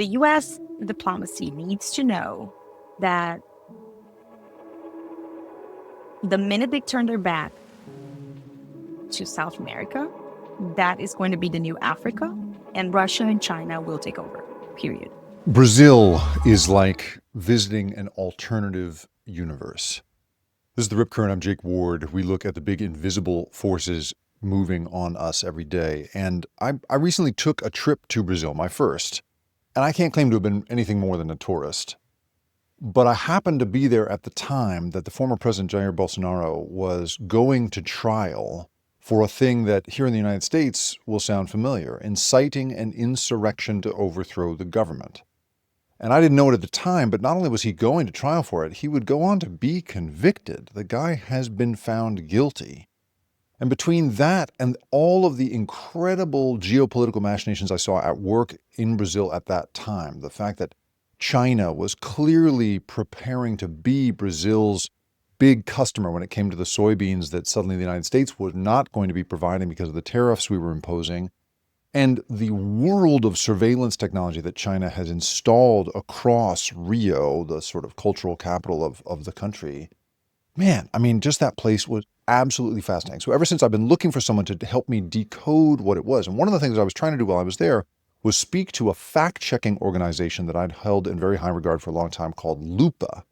the U.S. diplomacy needs to know that the minute they turn their back to South America, that is going to be the new Africa, and Russia and China will take over, period. Brazil is like visiting an alternative universe. This is The Rip Current. I'm Jake Ward. We look at the big invisible forces moving on us every day. And I recently took a trip to Brazil, my first, and I can't claim to have been anything more than a tourist. But I happened to be there at the time that the former President Jair Bolsonaro was going to trial for a thing that here in the United States will sound familiar, inciting an insurrection to overthrow the government. And I didn't know it at the time, but not only was he going to trial for it, he would go on to be convicted. The guy has been found guilty. And between that and all of the incredible geopolitical machinations I saw at work in Brazil at that time, the fact that China was clearly preparing to be Brazil's big customer when it came to the soybeans that suddenly the United States was not going to be providing because of the tariffs we were imposing, and the world of surveillance technology that China has installed across Rio, the sort of cultural capital of the country. Man, I mean, just that place was absolutely fascinating. So ever since I've been looking for someone to help me decode what it was. And one of the things I was trying to do while I was there was speak to a fact-checking organization that I'd held in very high regard for a long time called Lupa.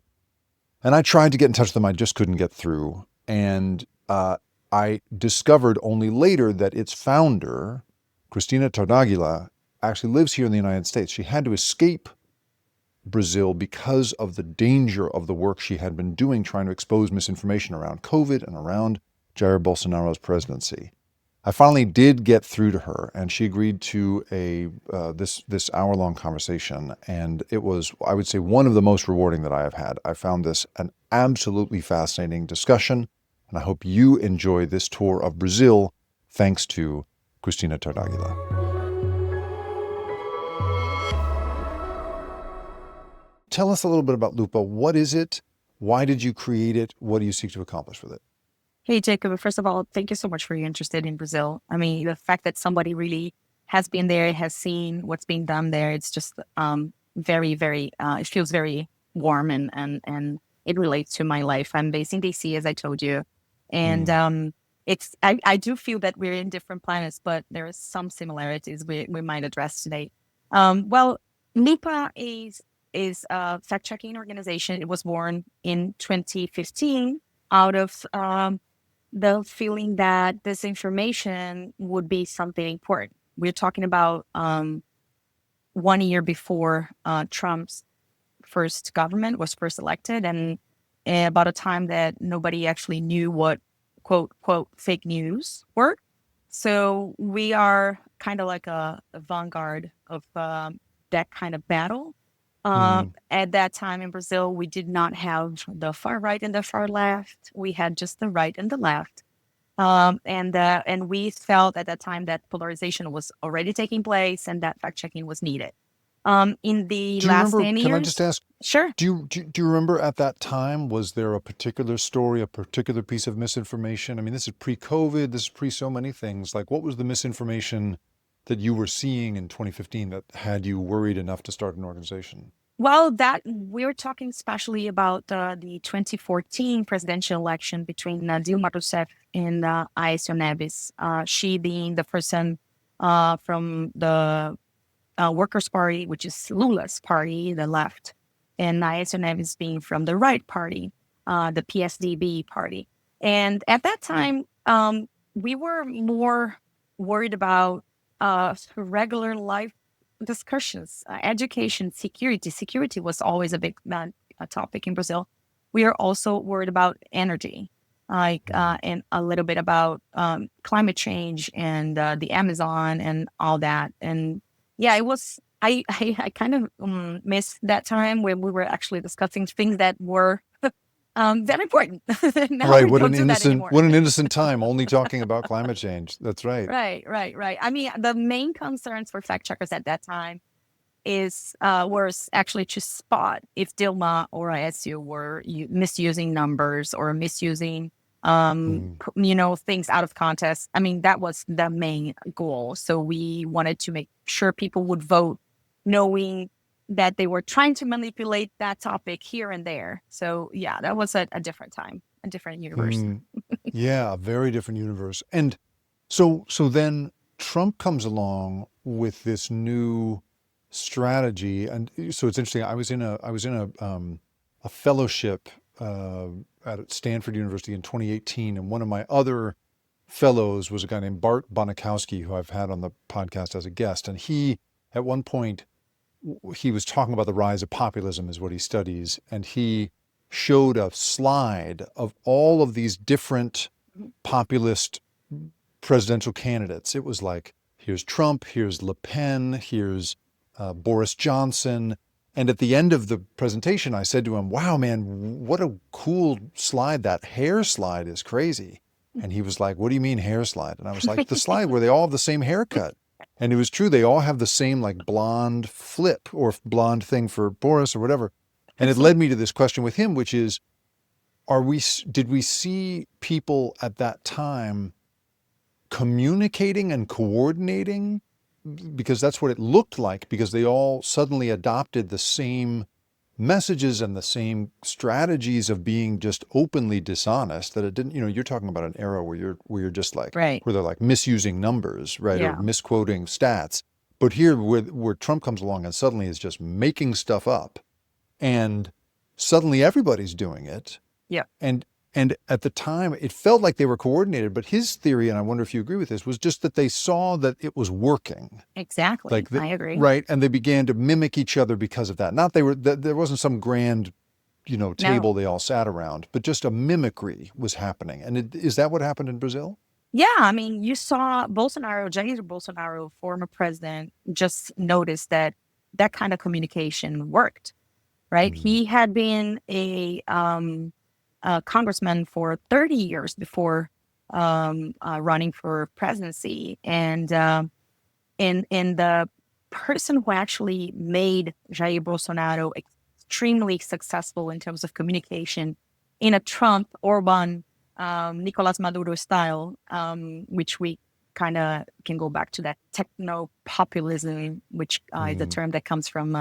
And I tried to get in touch with them. I just couldn't get through. And I discovered only later that its founder, Cristina Tardaguila, actually lives here in the United States. She had to escape Brazil because of the danger of the work she had been doing trying to expose misinformation around COVID and around Jair Bolsonaro's presidency. I finally did get through to her, and she agreed to this hour-long conversation, and it was, I would say, one of the most rewarding that I have had. I found this an absolutely fascinating discussion, and I hope you enjoy this tour of Brazil thanks to Cristina Tardaguila. Tell us a little bit about Lupa. What is it? Why did you create it? What do you seek to accomplish with it? Hey, Jacob, first of all, thank you so much for your interest in Brazil. I mean, the fact that somebody really has been there, has seen what's being done there, it's just very, very, it feels very warm and it relates to my life. I'm based in DC, as I told you. And I do feel that we're in different planets, but there are some similarities we might address today. Well, Lupa is a fact-checking organization. It was born in 2015 out of the feeling that disinformation would be something important. We're talking about 1 year before Trump's first government was first elected, and about a time that nobody actually knew what quote fake news were. So we are kind of like a vanguard of that kind of battle. At that time in Brazil, we did not have the far right and the far left. We had just the right and the left. And we felt at that time that polarization was already taking place and that fact-checking was needed. In the last 10 years... Can I just ask? Sure. Do you remember at that time, was there a particular story, a particular piece of misinformation? I mean, this is pre-COVID, this is pre-so many things. Like, what was the misinformation that you were seeing in 2015 that had you worried enough to start an organization? Well, that we're talking especially about the 2014 presidential election between Dilma Rousseff and Aécio Neves. She being the person from the Workers' Party, which is Lula's party, the left, and Aécio Neves being from the right party, the PSDB party. And at that time, we were more worried about regular life discussions, education, security. Security was always a big topic in Brazil. We are also worried about energy, and a little bit about climate change and the Amazon and all that. And yeah, it was. I kind of missed that time when we were actually discussing things that were very important. Now Right. we don't do that anymore. What an innocent time, only talking about climate change. That's right. Right. I mean, the main concerns for fact checkers at that time was actually to spot if Dilma or Aécio were misusing numbers or misusing things out of context. I mean, that was the main goal. So we wanted to make sure people would vote knowing that they were trying to manipulate that topic here and there. So yeah, that was a different time, a different universe. Mm, yeah, a very different universe. And so then Trump comes along with this new strategy, and so it's interesting. I was in a fellowship uh, at Stanford University in 2018, and one of my other fellows was a guy named Bart Bonikowski, who I've had on the podcast as a guest, and he at one point he was talking about the rise of populism is what he studies, and he showed a slide of all of these different populist presidential candidates. It was like, here's Trump, here's Le Pen, here's Boris Johnson. And at the end of the presentation, I said to him, wow, man, what a cool slide. That hair slide is crazy. And he was like, what do you mean hair slide? And I was like, the slide where they all have the same haircut. And it was true. They all have the same like blonde flip or blonde thing for Boris or whatever. And it led me to this question with him, which is, did we see people at that time communicating and coordinating? Because that's what it looked like, because they all suddenly adopted the same messages and the same strategies of being just openly dishonest, that it didn't, you're talking about an era where you're just like, Right. where they're like misusing numbers, right? Or Yeah. misquoting stats. But here where Trump comes along and suddenly is just making stuff up, and suddenly everybody's doing it. Yeah. And at the time, it felt like they were coordinated. But his theory, and I wonder if you agree with this, was just that they saw that it was working. Exactly. I agree. Right. And they began to mimic each other because of that. Not there wasn't some grand, table No. they all sat around, but just a mimicry was happening. And is that what happened in Brazil? Yeah, I mean, you saw Bolsonaro, Jair Bolsonaro, former president, just noticed that that kind of communication worked, right? Mm, He had been a congressman for 30 years before running for presidency, and the person who actually made Jair Bolsonaro extremely successful in terms of communication in a Trump, Orban, Nicolas Maduro style, which we kind of can go back to that techno-populism, which is a mm, term that comes from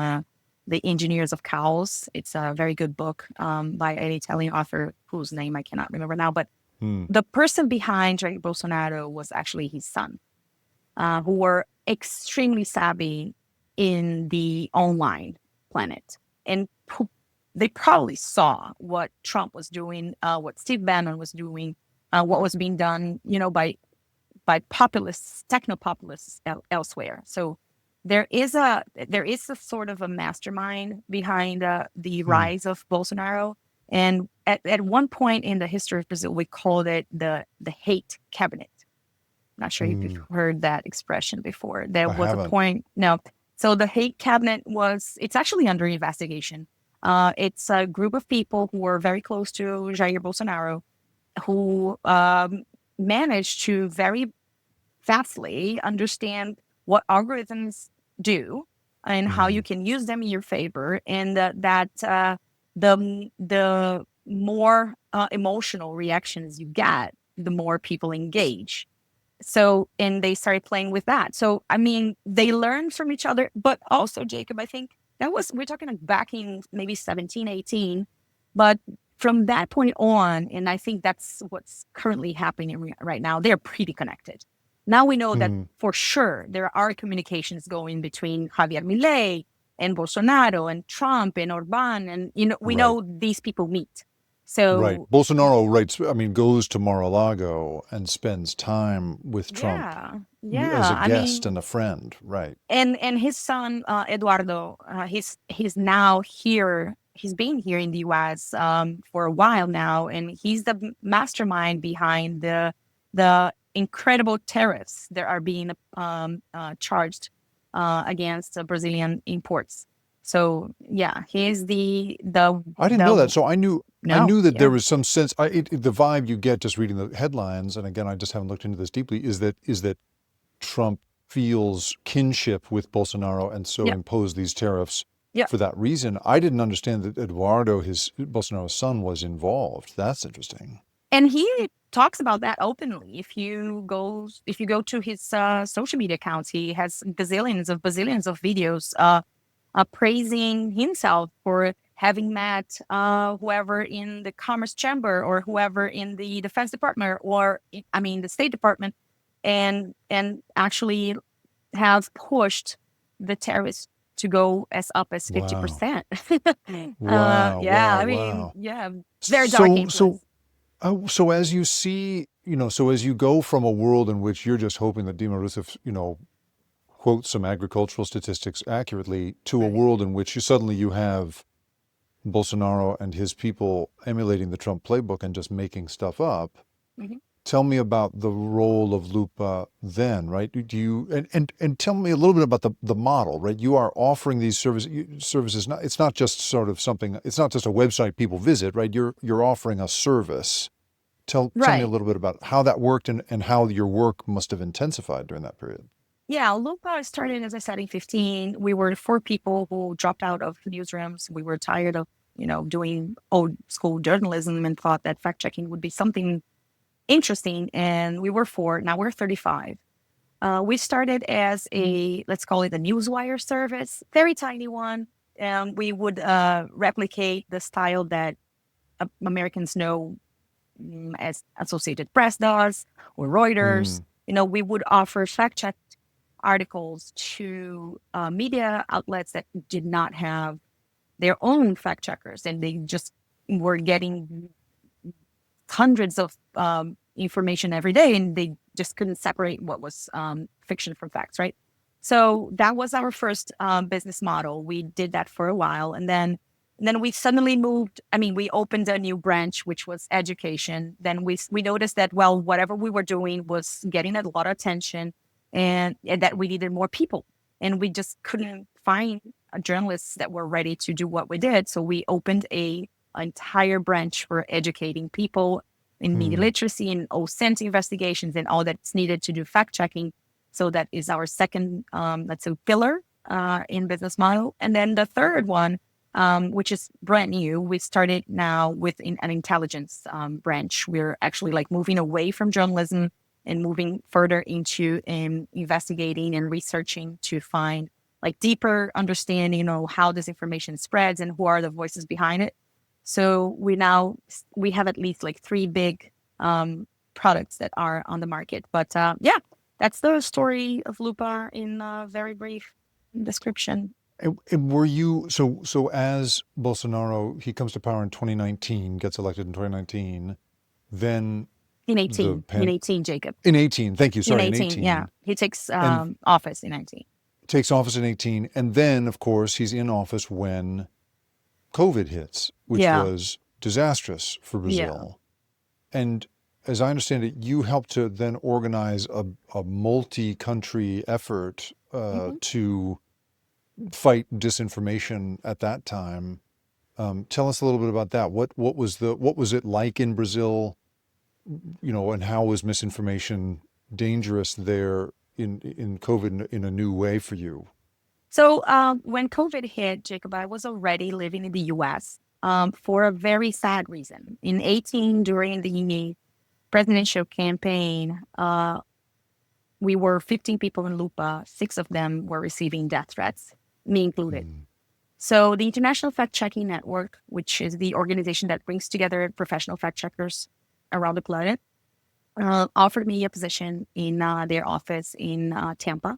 the Engineers of Chaos. It's a very good book by an Italian author whose name I cannot remember now. But mm, the person behind Jair Bolsonaro was actually his son, who were extremely savvy in the online planet. And they probably saw what Trump was doing, what Steve Bannon was doing, what was being done, by populists, techno-populists elsewhere. So there is a sort of a mastermind behind the mm, rise of Bolsonaro. And at one point in the history of Brazil, we called it the hate cabinet. Not sure if you've mm. heard that expression before. There I was a haven't. point. No. So the hate cabinet it's actually under investigation. It's a group of people who were very close to Jair Bolsonaro who managed to very fastly understand what algorithms do and how you Mm, can use them in your favor, and the more emotional reactions you get, the more people engage. So, and they started playing with that. So, I mean, they learned from each other, but also, Jacob, I think we're talking like back in maybe 17, 18. But from that point on, and I think that's what's currently happening right now, they're pretty connected. Now we know that mm. for sure there are communications going between Javier Milei and Bolsonaro and Trump and Orban. And, we Right. know these people meet. Right. So, Bolsonaro goes to Mar-a-Lago and spends time with Trump yeah, as a yeah. I guest mean, and a friend. Right. and his son Eduardo, he's now here. He's been here in the U.S. For a while now, and he's the mastermind behind the incredible tariffs that are being charged against Brazilian imports. So yeah, he's I didn't know the that. So I no, knew that there yeah, was some sense. The vibe you get just reading the headlines, and again, I just haven't looked into this deeply. Is that Trump feels kinship with Bolsonaro and so yeah, imposed these tariffs yeah. for that reason. I didn't understand that Eduardo, his Bolsonaro's son, was involved. That's interesting. And he talks about that openly. If you go to his social media accounts, he has gazillions of videos praising himself for having met whoever in the Commerce Chamber or whoever in the Defense Department or the State Department, and actually have pushed the tariffs to go as up as Wow. 50%. Wow. Yeah, Wow. Wow. yeah, very dark So, influence. so, so as you see, so as you go from a world in which you're just hoping that Dilma Rousseff, quotes some agricultural statistics accurately, to a Right. world in which you have Bolsonaro and his people emulating the Trump playbook and just making stuff up. Mhm. Tell me about the role of Lupa then, right? Do you and tell me a little bit about the model, right? You are offering these services. Not it's not just sort of something. It's not just a website people visit, right? You're offering a service. Tell me a Right. little bit about how that worked and how your work must have intensified during that period. Yeah, Lupa started, as I said, in 15. We were four people who dropped out of newsrooms. We were tired of, doing old school journalism and thought that fact checking would be something interesting. And we were four. Now we're 35. We started as let's call it a newswire service, very tiny one. We would replicate the style that Americans know as Associated Press does or Reuters. Mm, We would offer fact check articles to media outlets that did not have their own fact checkers, and they just were getting hundreds of information every day, and they just couldn't separate what was fiction from facts, right? So that was our first business model. We did that for a while, and then we suddenly moved. We opened a new branch, which was education. Then we noticed that, well, whatever we were doing was getting a lot of attention, and that we needed more people, and we just couldn't find journalists that were ready to do what we did. So we opened a entire branch for educating people in media mm, literacy and OSINT investigations and all that's needed to do fact checking. So that is our second, let's say, pillar in business model. And then the third one, which is brand new, we started now with an intelligence branch. We're actually like moving away from journalism and moving further into investigating and researching to find like deeper understanding, how this information spreads and who are the voices behind it. So we have at least like three big products that are on the market. But yeah, that's the story of Lupa in a very brief description. and were you so as Bolsonaro he comes to power in 2019, gets elected in 2019, then In the 18, in pan 18, Jacob. in 18. Thank you. In Sorry, in 18, yeah. 18, He takes and office in 19. takes office in 18, and then of course he's in office when COVID hits, which Yeah, was disastrous for yeah. Brazil. And as I understand it, you helped to then organize a multi-country effort Mhm. to fight disinformation at that time. Tell us a little bit about that. What was it like in Brazil? And how was misinformation dangerous there in COVID in a new way for you? So when COVID hit, Jacob, I was already living in the US for a very sad reason. In 18, during the presidential campaign, we were 15 people in Lupa. Six of them were receiving death threats, me included. Mm, So the International Fact Checking Network, which is the organization that brings together professional fact checkers around the planet, offered me a position in their office in Tampa,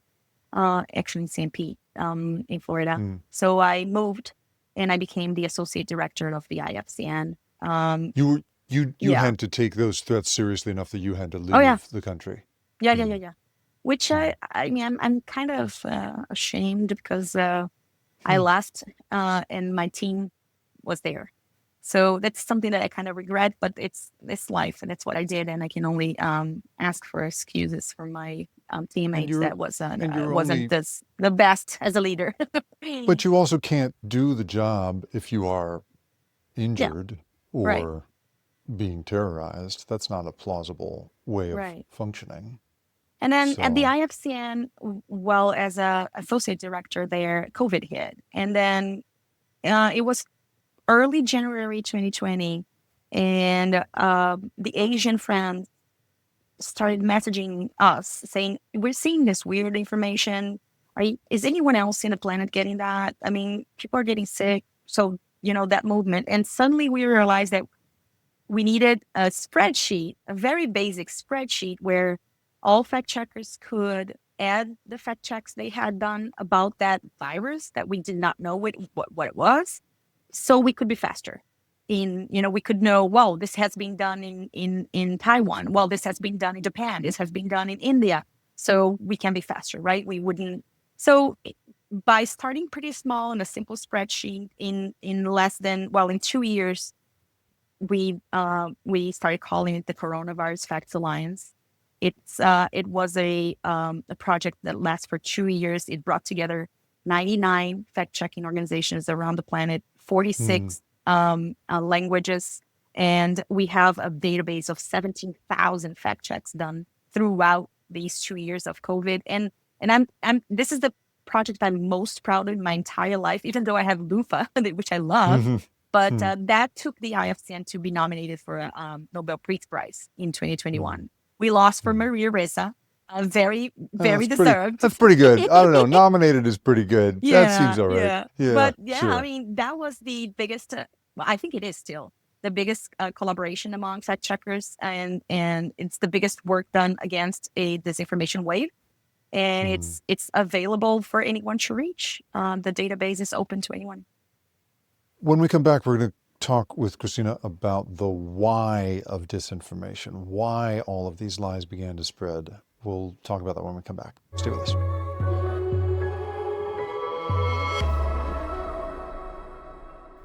actually in St. Pete, in Florida. mm. So I moved and I became the associate director of the IFCN. You Yeah. had to take those threats seriously enough that you had to Oh, yeah. leave the country. Yeah, yeah, yeah, Mm, yeah. Which mm, I'm kind of ashamed because I mm. left and my team was there. So that's something that I kind of regret, but it's life and it's what I did, and I can only ask for excuses from my And teammates. you're That was and you're wasn't only the best as a leader. but you also can't do the job if you are Yeah, injured right, or being terrorized. That's not a plausible way of right. functioning. And then at the So, IFCN, well, as a associate director there, COVID hit, and then it was early January 2020, and the Asian friends started messaging us saying, "We're seeing this weird information. is anyone else in the planet getting that? I mean, people are getting sick. So, that movement. And suddenly we realized that we needed a spreadsheet, a very basic spreadsheet where all fact checkers could add the fact checks they had done about that virus that we did not know what it was, so we could be faster. We could know, well, this has been done in Taiwan. Well, this has been done in Japan. This has been done in India. So we can be faster, right? We wouldn't. So by starting pretty small in a simple spreadsheet in less than, well, in 2 years, we started calling it the Coronavirus Facts Alliance. It was a project that lasts for 2 years. It brought together 99 fact checking organizations around the planet, Mm. 46 languages, and we have a database of 17,000 fact checks done throughout these 2 years of COVID. And I'm this is the project I'm most proud of in my entire life, even though I have Lupa, which I love. But that took the IFCN to be nominated for a Nobel Peace Prize in Mm. 2021. We lost for Maria Ressa, very, very That's pretty. deserved. That's pretty good. I don't know. Nominated is pretty good. That Yeah, seems all right. yeah. Yeah, But yeah, I sure. mean, that was the biggest, well, I think it is still the biggest collaboration among fact checkers. And it's the biggest work done against a disinformation wave. And Mm. it's available for anyone to reach. The database is open to anyone. When we come back, we're going to talk with Cristina about the why of disinformation, why all of these lies began to spread. We'll talk about that when we come back. Stay with us.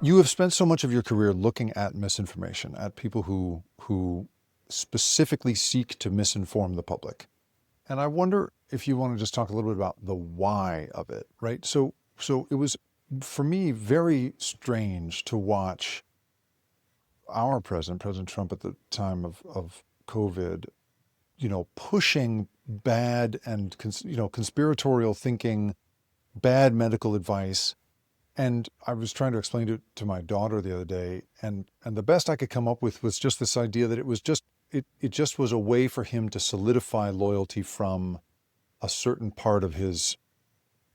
You have spent so much of your career looking at misinformation, at people who specifically seek to misinform the public. And I wonder if you want to just talk a little bit about the why of it, right? So it was, for me, very strange to watch our president, President Trump at the time of COVID, pushing bad and, conspiratorial thinking, bad medical advice. And I was trying to explain to my daughter the other day, and the best I could come up with was just this idea that it just was a way for him to solidify loyalty from a certain part of his,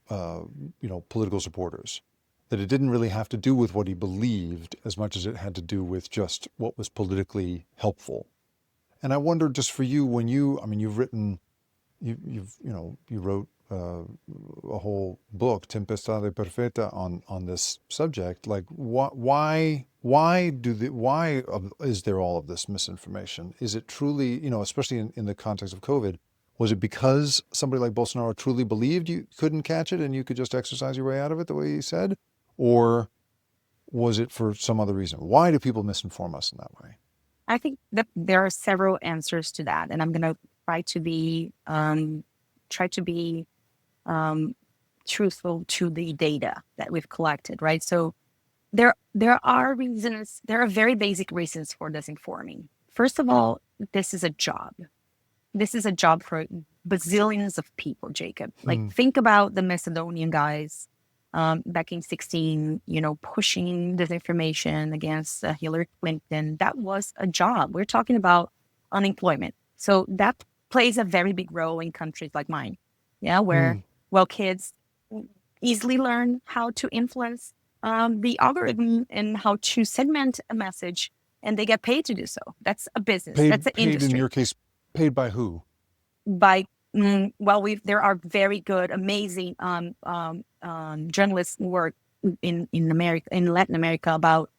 political supporters. That it didn't really have to do with what he believed as much as it had to do with just what was politically helpful. And I wonder, just for you, you've written, you wrote a whole book, Tempestade Perfetta, on this subject. Like, why is there all of this misinformation? Is it truly, especially in the context of COVID, was it because somebody like Bolsonaro truly believed you couldn't catch it and you could just exercise your way out of it the way he said? Or was it for some other reason? Why do people misinform us in that way? I think that there are several answers to that, and I'm going to try to be try to be truthful to the data that we've collected, right? So there are reasons. There are very basic reasons for disinforming. First of all, this is a job. This is a job for bazillions of people, Jacob. Like, Mm. think about the Macedonian guys back in 16, pushing disinformation against Hillary Clinton. That was a job. We're talking about unemployment. So that plays a very big role in countries like mine. Yeah, where, Mm. well, kids easily learn how to influence the algorithm and how to segment a message, and they get paid to do so. That's a business. That's an Paid in industry. your case, paid by who? By well, there are very good, amazing journalists who work in America, in Latin America, about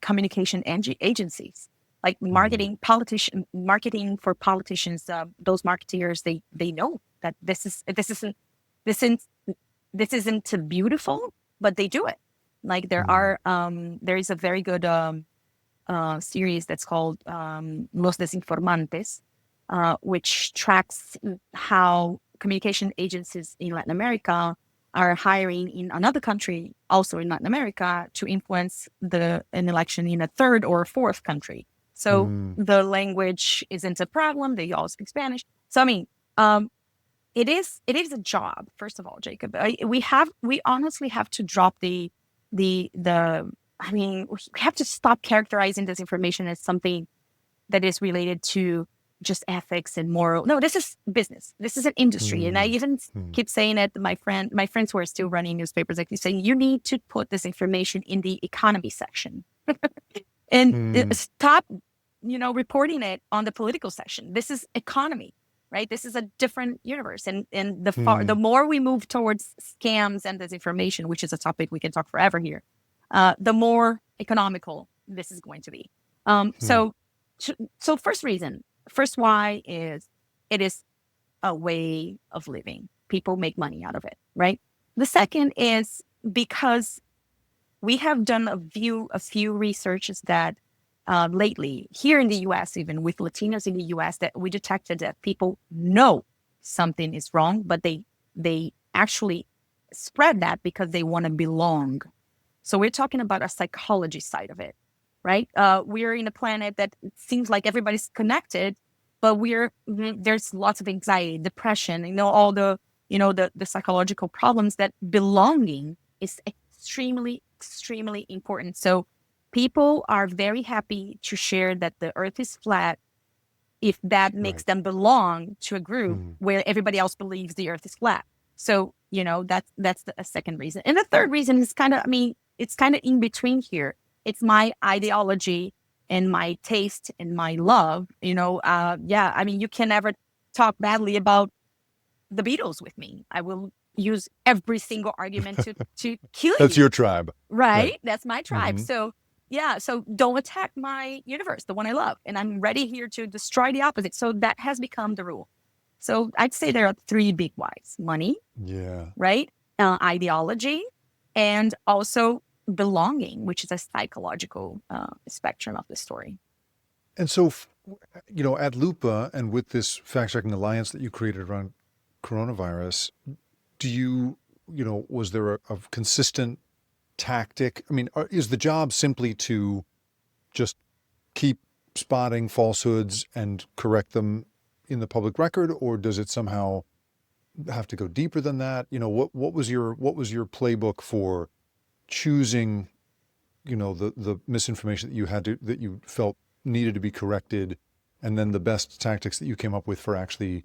communication agencies, like Mm. marketing for politicians. Those marketeers, they know that this isn't this isn't beautiful, but they do it. Like, Mm. there is a very good series that's called Los Desinformantes, which tracks how communication agencies in Latin America are hiring in another country, also in Latin America, to influence an election in a third or fourth country. So Mm. the language isn't a problem. They all speak Spanish. So I mean, it is a job. First of all, Jacob, we honestly have to drop the. I mean, we have to stop characterizing this information as something that is related to just ethics and moral. No, this is business. This is an industry. And I Mm. even Mm. keep saying it. My friends who are still running newspapers, like saying, you need to put this information in the economy section and Mm. stop, reporting it on the political section. This is economy, right? This is a different universe. And the Mm. more we move towards scams and disinformation, which is a topic we can talk forever here, the more economical this is going to be. Um, Mm. so, so first why is it is a way of living. People make money out of it, right? The second is because we have done a few researches that lately here in the U.S., even with Latinos in the U.S., that we detected that people know something is wrong, but they actually spread that because they want to belong. So we're talking about a psychology side of it, right? We're in a planet that it seems like everybody's connected, but there's lots of anxiety, depression, all the psychological problems that belonging is extremely, extremely important. So people are very happy to share that the earth is flat if that makes Right. them belong to a group Mm. where everybody else believes the earth is flat. So, that's a second reason. And the third reason is it's kind of in between here. It's my ideology and my taste and my love. Yeah, you can never talk badly about the Beatles with me. I will use every single argument to kill That's you. your tribe. Right. Right? That's my tribe. Mm-hmm. So, yeah, so don't attack my universe, the one I love. And I'm ready here to destroy the opposite. So that has become the rule. So I'd say there are three big whys: money, Yeah. right? Ideology, and also belonging, which is a psychological spectrum of the story. And so, at Lupa and with this fact checking alliance that you created around coronavirus, do was there a consistent tactic? I mean, is the job simply to just keep spotting falsehoods and correct them in the public record, or does it somehow have to go deeper than that? What was your playbook for choosing, the misinformation that you felt needed to be corrected, and then the best tactics that you came up with for actually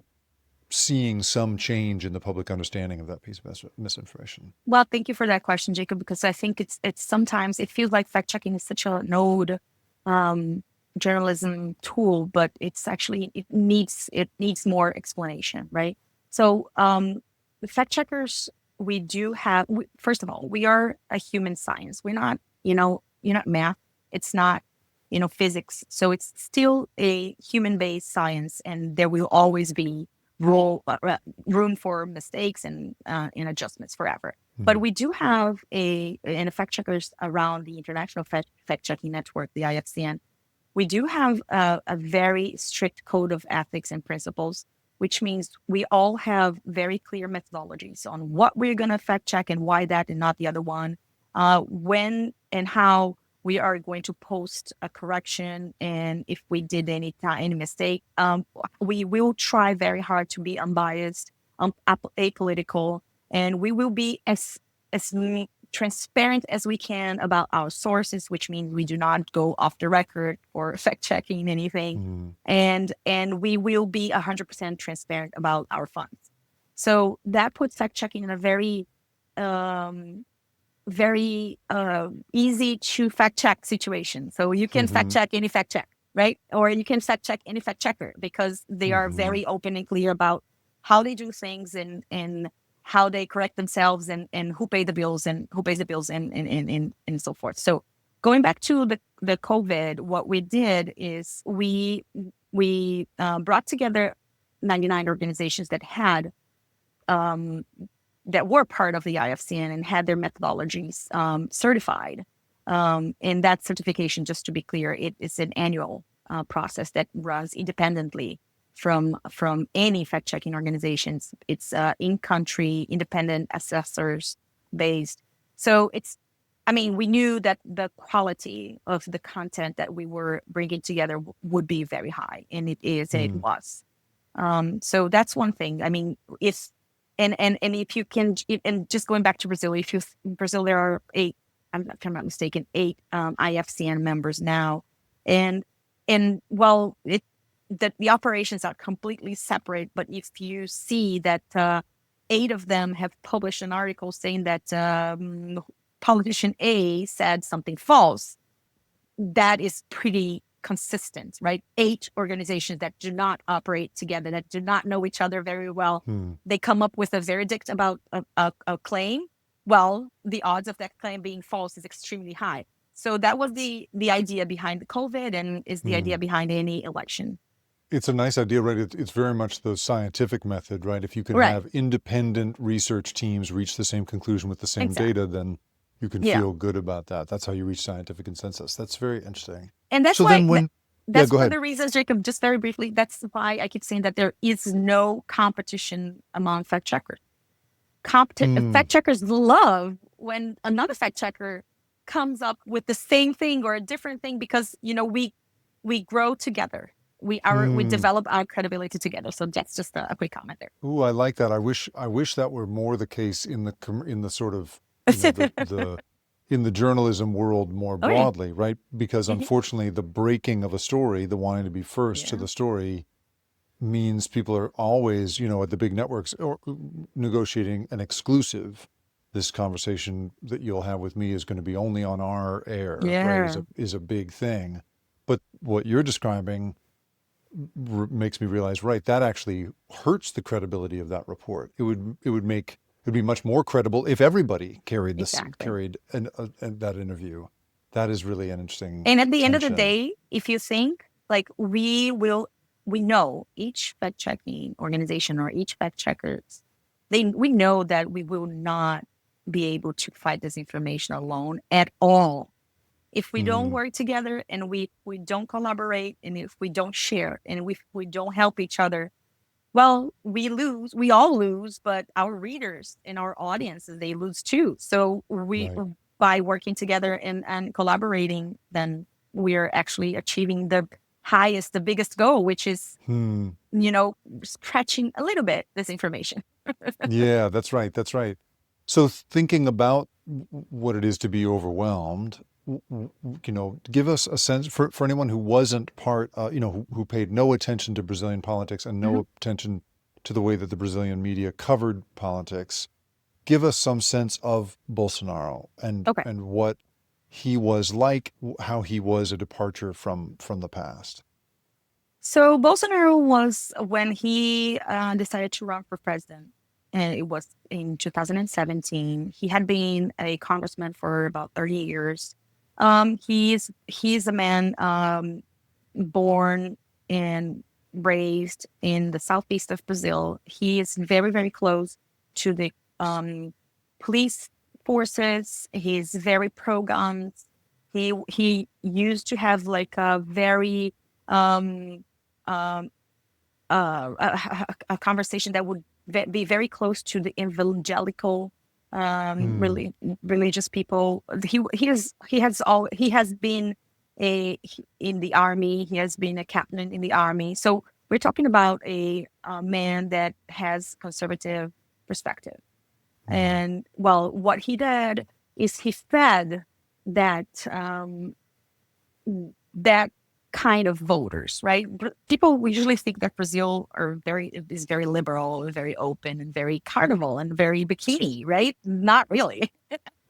seeing some change in the public understanding of that piece of misinformation? Well, thank you for that question, Jacob, because I think it's sometimes it feels like fact checking is such a node um, journalism tool, but it needs more explanation, right? So the fact checkers, we do have first of all, we are a human science. We're not, you're not math. It's not, physics. So it's still a human based science, and there will always be room for mistakes and adjustments forever. But Mm-hmm. we do have and fact checkers around the International Fact Checking Network, the IFCN. We do have a very strict code of ethics and principles, which means we all have very clear methodologies on what we're going to fact check and why that and not the other one, when and how we are going to post a correction, and if we did any mistake, we will try very hard to be unbiased, apolitical, and we will be as transparent as we can about our sources, which means we do not go off the record or fact checking anything, Mm-hmm. and we will be 100% transparent about our funds. So that puts fact checking in a um, very easy to fact check situation. So you can fact Mm-hmm. check any fact check, right? Or you can fact check any fact checker because they are Mm-hmm. very open and clear about how they do things and how they correct themselves and who pay the bills and who pays the bills and so forth. So going back to the COVID, what we did is we brought together 99 organizations um, that were part of the IFCN and had their methodologies certified. And that certification, just to be clear, it is an annual process that runs independently from any fact checking organizations. It's in country, independent assessors based. So we knew that the quality of the content that we were bringing together would be very high, and it is, and it Mm-hmm. was. So that's one thing. If and if you can, and just going back to Brazil, if you Brazil, there are eight, if I'm not mistaken, eight IFCN members now, and well, the operations are completely separate. But if you see that 8 of them have published an article saying that politician A said something false, that is pretty consistent, right? 8 organizations that do not operate together, that do not know each other very well, they come up with a verdict about a claim. Well, the odds of that claim being false is extremely high. So that was the idea behind the COVID, and is the idea behind any election. It's a nice idea, right? It's very much the scientific method, right? If you can Right. have independent research teams reach the same conclusion with the same Exactly. data, then you can Yeah. feel good about that. That's how you reach scientific consensus. That's very interesting. And that's So why then when, yeah, that's go one of ahead. the reasons, Jacob, just very briefly, that's why I keep saying that there is no competition among fact checkers. Hmm, Fact checkers love when another fact checker comes up with the same thing or a different thing, because we grow together. We hmm. develop our credibility together. So that's just a quick comment there. Ooh, I like that. I wish that were more the case in the sort of, the in the journalism world more Oh yeah. broadly, right? Because Mhm. unfortunately, the breaking of a story, the wanting to be first to Yeah. the story, means people are always, at the big networks or negotiating an exclusive. This conversation that you'll have with me is going to be only on our air, right? Is Yeah. a big thing. But what you're describing makes me realize, right, that actually hurts the credibility of that report. It would be much more credible if everybody Exactly. carried that interview. That is really an interesting And at the end of the tension. day, if you think like we know each fact checking organization or each fact checkers, we know that we will not be able to fight disinformation alone at all. If we don't Hmm. work together, and we don't collaborate, and if we don't share, and we don't help each other, well, we lose. We all lose, but our readers and our audiences, they lose too. So Right. by working together and collaborating, then we're actually achieving the highest, the biggest goal, which is, Hmm. scratching a little bit this information. Yeah, that's right. That's right. So thinking about what it is to be overwhelmed, give us a sense for anyone who wasn't part, who paid no attention to Brazilian politics and Mhm. no attention to the way that the Brazilian media covered politics. Give us some sense of Bolsonaro and Okay. what he was like, how he was a departure from the past. So Bolsonaro was when he decided to run for president, and it was in 2017. He had been a congressman for about 30 years. He's a man born and raised in the southeast of Brazil. He is very, very close to the police forces. He's very pro guns. He used to have like a very um, um, a conversation that would be very close to the evangelical Hmm. really religious people. He has been in the army. He has been a captain in the army. So we're talking about a man that has conservative perspective. Hmm. And well, what he did is he fed that that kind of voters, right? People usually think that Brazil is very liberal, very open, and very carnival and very bikini, right? Not really.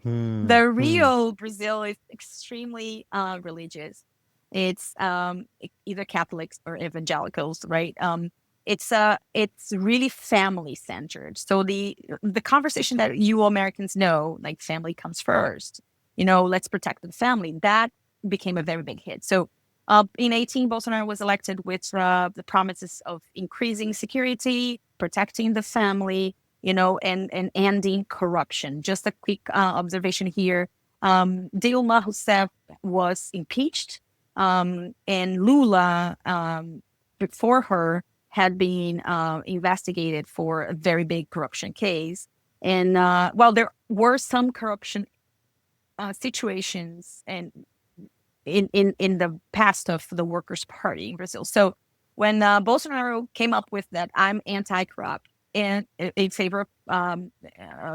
Hmm. The Hmm. real Brazil is extremely religious. It's either Catholics or evangelicals, right? It's really family centered. So the conversation that you Americans know, like family comes first. Let's protect the family. That became a very big hit. So in 18, Bolsonaro was elected with the promises of increasing security, protecting the family, and ending corruption. Just a quick observation here. Dilma Rousseff was impeached, and Lula, before her, had been investigated for a very big corruption case. And well, there were some corruption situations and in the past of the Workers' Party in Brazil. So when Bolsonaro came up with that, I'm anti-corrupt and in favor of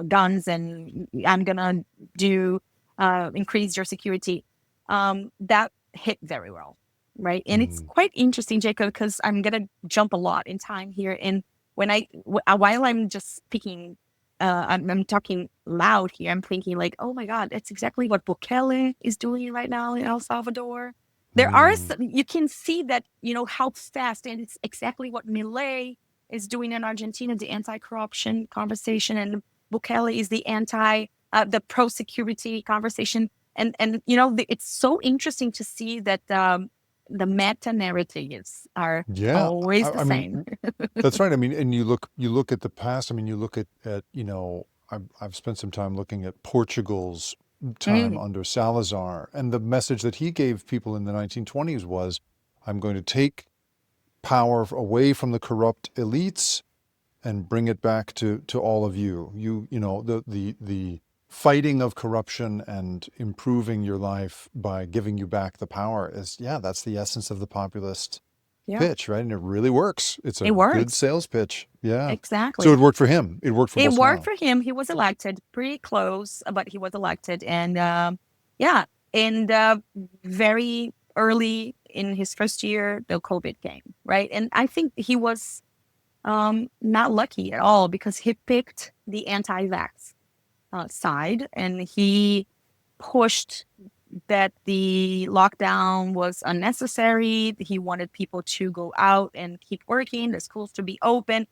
guns, and I'm gonna do increase your security. That hit very well. right? And it's Mm. quite interesting, Jacob, because I'm gonna jump a lot in time here. And while I'm just speaking, I'm talking loud here. I'm thinking like, oh my God, that's exactly what Bukele is doing right now in El Salvador. There are Mm. you can see that how fast, and it's exactly what Milei is doing in Argentina, the anti-corruption conversation, and Bukele is the pro-security conversation. And it's so interesting to see that the meta narratives are Yeah. always the I mean, same. that's right. I mean, and you look at the past. I mean, you look at I've spent some time looking at Portugal's time Mm, under Salazar, and the message that he gave people in the 1920s was, I'm going to take power away from the corrupt elites and bring it back to all of you. The fighting of corruption and improving your life by giving you back the power is, yeah, that's the essence of the populist yeah, pitch, right? And it really works. It's a it good works. sales pitch. Yeah. So it Exactly. worked for him. It worked for It worked Bolsonaro. for him. He was elected pretty close, but he was elected. And yeah, and very early in his first year, the COVID came, right? And I think he was not lucky at all because he picked the anti-vax side, and he pushed that the lockdown was unnecessary. He wanted people to go out and keep working, the schools to be open.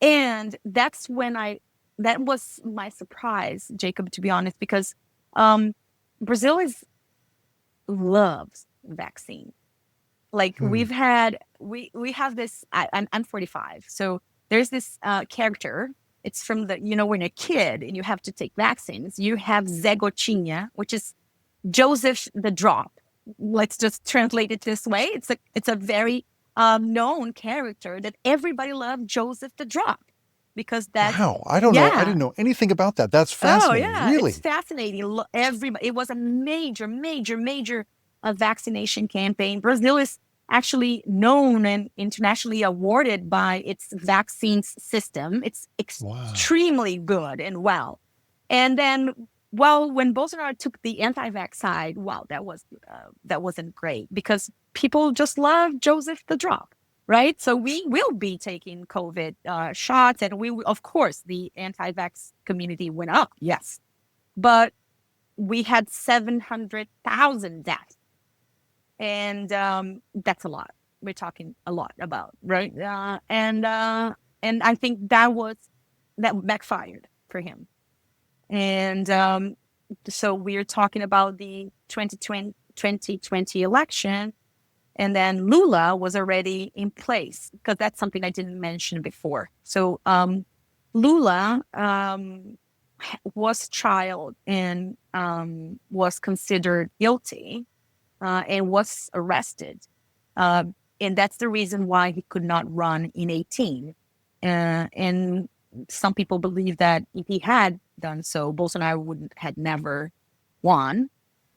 And that was my surprise, Jacob, to be honest, because um, Brazil loves vaccine. Like Hmm. we have this. I'm 45, so there's this character. It's from when you're a kid and you have to take vaccines. You have Zegotinha, which is Joseph the Drop. Let's just translate it this way. It's a very known character that everybody loved, Joseph the Drop, because that's Wow. I don't know. I yeah. didn't know anything about that. That's Oh fascinating. yeah, it's Really? fascinating. Everybody, it was a major, major, major vaccination campaign. Brazil is actually known and internationally awarded by its vaccines system. It's Wow. extremely good and well. And then, well, when Bolsonaro took the anti-vax side, wow, that wasn't great because people just love Joseph the Drop, right? So we will be taking COVID shots, and of course, the anti-vax community went up, yes, but we had 700,000 deaths, and that's a lot. We're talking a lot about, right? And I think that backfired for him, and so we're talking about the 2020 election. And then Lula was already in place because that's something I didn't mention before. So Lula was trialed and was considered guilty and was arrested. Uh, and that's the reason why he could not run in 18. And some people believe that if he had done so, Bolsonaro would had never won.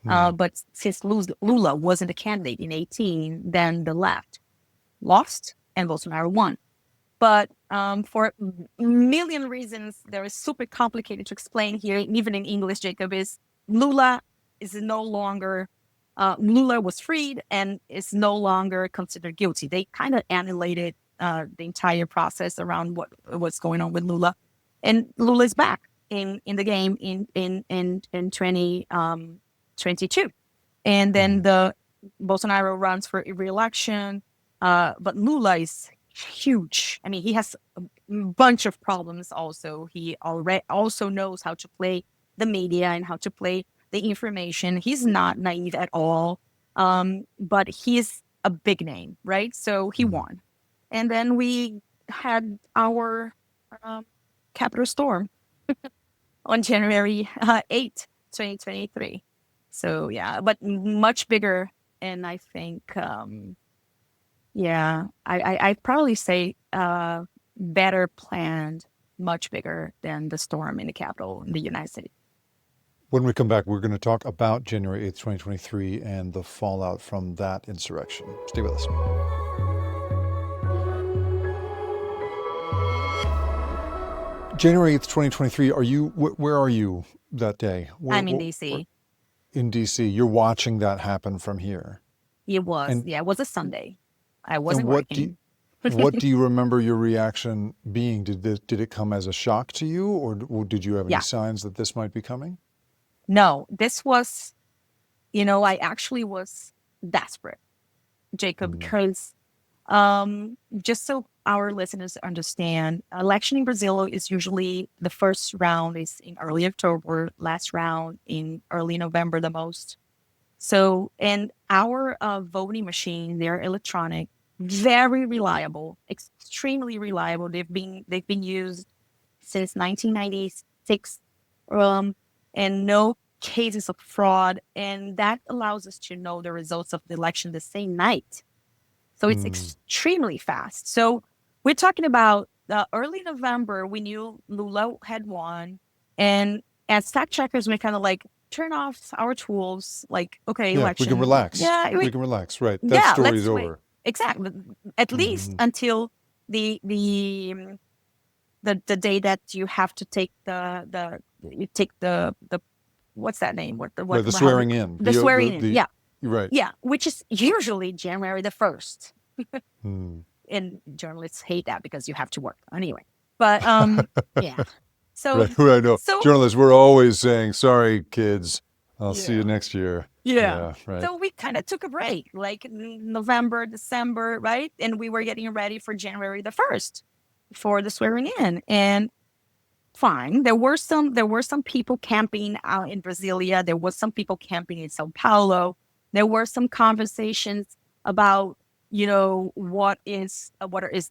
Hmm. But since Lula wasn't a candidate in 18, then the left lost and Bolsonaro won. But for a million reasons, there is super complicated to explain here, even in English, Jacob, is Lula is no longer, Lula was freed and is no longer considered guilty. They kind of annihilated the entire process around what's going on with Lula. And Lula is back in the game in 2022. And then Hmm. the Bolsonaro runs for re-election, but Lula is huge. I mean, he has a bunch of problems. Also, he already also knows how to play the media and how to play the information. He's not naive at all, but he's a big name, right? So he Hmm. won, and then we had our um, Capitol storm on January 8th, 2023. So yeah, but much bigger, and I think yeah, I'd probably say better planned, much bigger than the storm in the Capitol in the United States. When we come back, we're going to talk about January 8th, 2023 and the fallout from that insurrection. Stay with us. January 8th, 2023. Where are you that day? I'm in Where DC. in DC? You're watching that happen from here. It was, And yeah, it was a Sunday. I and wasn't working. what do you remember your reaction being? Did it come as a shock to you, or did you have any Yeah, signs that this might be coming? no, this was, I actually was desperate, Jacob, Mm. because just so our listeners understand, election in Brazil is usually the first round is in early October, last round in early November, the most. So, and our voting machine, they're electronic, very reliable, extremely reliable. They've been used since 1996, um, and no cases of fraud, and that allows us to know the results of the election the same night. So it's Mm. extremely fast. So we're talking about early November. We knew Lula had won, and as fact checkers, we kind of like turn off our tools. Like, okay, Yeah, we can election. relax. Yeah, We can relax. Right. That yeah. story is Let's wait. over. Exactly. At least Mm. until the day that you have to take the you take the what's that name? What the Right. what The how swearing in. the swearing in? The Yeah, right. yeah. Which is usually January 1st. Mm. And journalists hate that because you have to work anyway. But yeah. So Right. I know. so Journalists, we're always saying, "Sorry, kids. I'll see you yeah. next year." Yeah. Yeah. Right. So we kind of took a break, like November, December, right? And we were getting ready for January 1st for the swearing in. And fine. There were some people camping out in Brasilia. There was some people camping in Sao Paulo. There were some conversations about, what is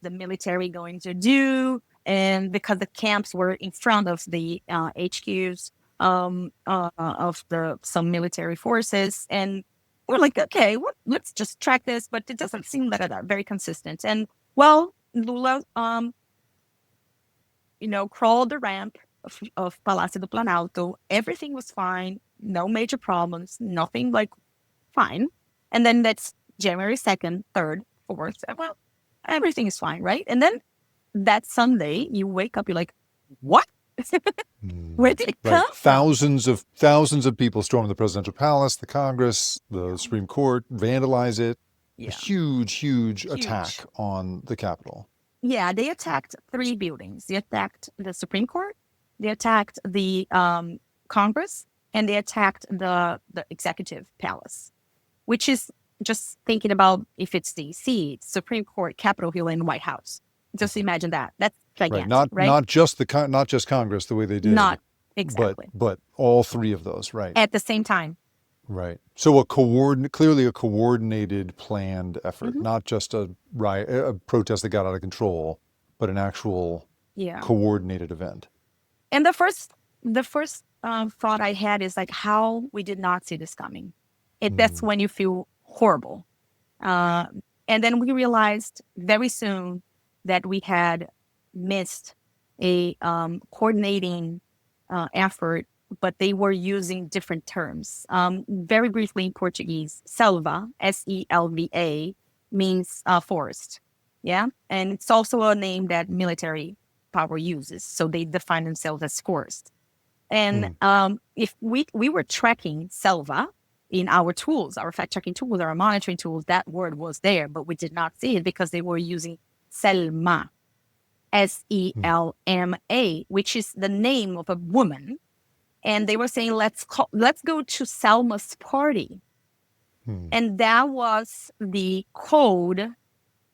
the military going to do, and because the camps were in front of the HQs of the some military forces, and we're like, okay, let's just track this, but it doesn't seem like that very consistent. And well, Lula crawled the ramp of Palácio do Planalto. Everything was fine. No major problems. Nothing like fine. And then that's January 2nd, 3rd, 4th. Well, everything is fine, right? And then that Sunday, you wake up, you're like, what? Where Mm. did it Right. come from? Thousands of people storm the presidential palace, the Congress, the Yeah. Supreme Court, vandalize it. A Yeah. huge attack Huge. on the Capitol. Yeah, they attacked three buildings. They attacked the Supreme Court, they attacked the Congress, and they attacked the executive palace, which is just thinking about if it's DC, Supreme Court, Capitol Hill, and White House. Just imagine that. That's Right. gigantic, right? Not just Congress the way they did, Not exactly but all three of those. Right. at the same time. Right. So clearly a coordinated, planned effort, Hmm. not just a riot, a protest that got out of control, but an actual Yeah. coordinated event. And the first thought I had is like how we did not see this coming. That's Mm. when you feel horrible. Uh, and then we realized very soon that we had missed a coordinating effort, but they were using different terms. Very briefly in Portuguese, selva, Selva, means forest. Yeah. And it's also a name that military power uses. So they define themselves as forest. And Mm. if we were tracking selva in our tools, our fact checking tools, our monitoring tools, that word was there, but we did not see it because they were using Selma, Mm. Selma, which is the name of a woman. And they were saying, let's go to Selma's party. Mm. And that was the code